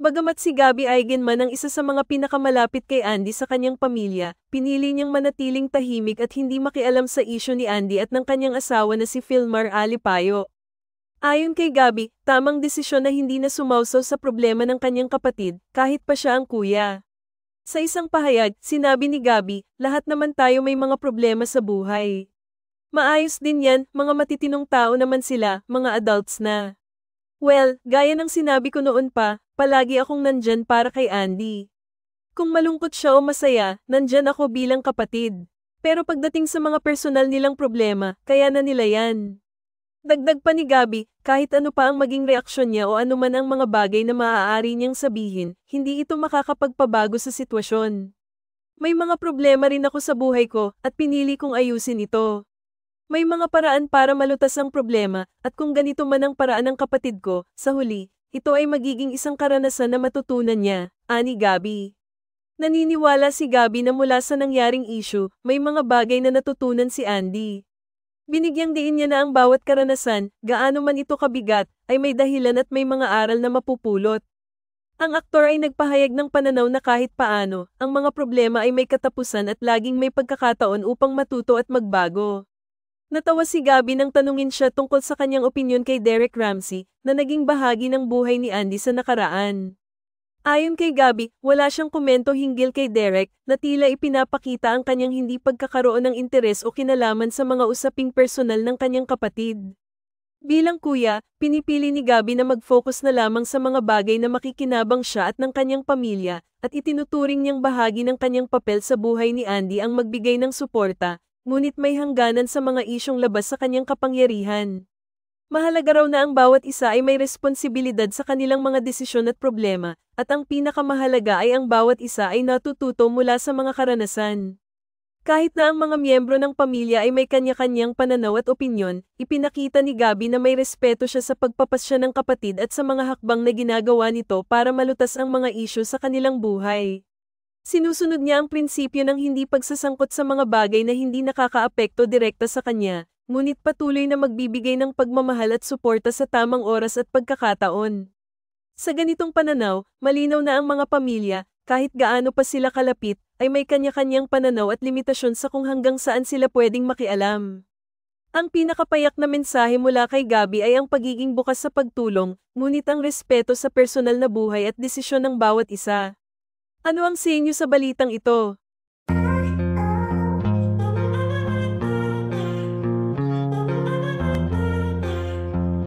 Bagamat si Gabby Eigenman ang isa sa mga pinakamalapit kay Andy sa kanyang pamilya, pinili niyang manatiling tahimik at hindi makialam sa isyu ni Andy at ng kanyang asawa na si Filmar Alipayo. Ayon kay Gabby, tamang desisyon na hindi na sumawsaw sa problema ng kanyang kapatid, kahit pa siya ang kuya. Sa isang pahayag, sinabi ni Gabby, lahat naman tayo may mga problema sa buhay. Maayos din yan, mga matitinong tao naman sila, mga adults na. Well, gaya ng sinabi ko noon pa, palagi akong nandyan para kay Andy. Kung malungkot siya o masaya, nandyan ako bilang kapatid. Pero pagdating sa mga personal nilang problema, kaya na nila yan. Dagdag pa ni Gabby, kahit ano pa ang maging reaksyon niya o ano man ang mga bagay na maaari niyang sabihin, hindi ito makakapagpabago sa sitwasyon. May mga problema rin ako sa buhay ko, at pinili kong ayusin ito. May mga paraan para malutas ang problema, at kung ganito man ang paraan ng kapatid ko, sa huli, ito ay magiging isang karanasan na matutunan niya, ani Gabby. Naniniwala si Gabby na mula sa nangyaring issue, may mga bagay na natutunan si Andy. Binigyang diin niya na ang bawat karanasan, gaano man ito kabigat, ay may dahilan at may mga aral na mapupulot. Ang aktor ay nagpahayag ng pananaw na kahit paano, ang mga problema ay may katapusan at laging may pagkakataon upang matuto at magbago. Natawa si Gabby nang tanungin siya tungkol sa kanyang opinyon kay Derek Ramsey, na naging bahagi ng buhay ni Andy sa nakaraan. Ayon kay Gabby, wala siyang komento hinggil kay Derek, na tila ipinapakita ang kanyang hindi pagkakaroon ng interes o kinalaman sa mga usaping personal ng kanyang kapatid. Bilang kuya, pinipili ni Gabby na mag-focus na lamang sa mga bagay na makikinabang siya at ng kanyang pamilya, at itinuturing niyang bahagi ng kanyang papel sa buhay ni Andy ang magbigay ng suporta, ngunit may hangganan sa mga isyong labas sa kanyang kapangyarihan. Mahalaga raw na ang bawat isa ay may responsibilidad sa kanilang mga desisyon at problema, at ang pinakamahalaga ay ang bawat isa ay natututo mula sa mga karanasan. Kahit na ang mga miyembro ng pamilya ay may kanya-kanyang pananaw at opinyon, ipinakita ni Gabby na may respeto siya sa pagpapasya ng kapatid at sa mga hakbang na ginagawa nito para malutas ang mga isyu sa kanilang buhay. Sinusunod niya ang prinsipyo ng hindi pagsasangkot sa mga bagay na hindi nakakaapekto direkta sa kanya, ngunit patuloy na magbibigay ng pagmamahal at suporta sa tamang oras at pagkakataon. Sa ganitong pananaw, malinaw na ang mga pamilya, kahit gaano pa sila kalapit, ay may kanya-kanyang pananaw at limitasyon sa kung hanggang saan sila pwedeng makialam. Ang pinakapayak na mensahe mula kay Gabby ay ang pagiging bukas sa pagtulong, ngunit ang respeto sa personal na buhay at desisyon ng bawat isa. Ano ang sa inyo sa balitang ito?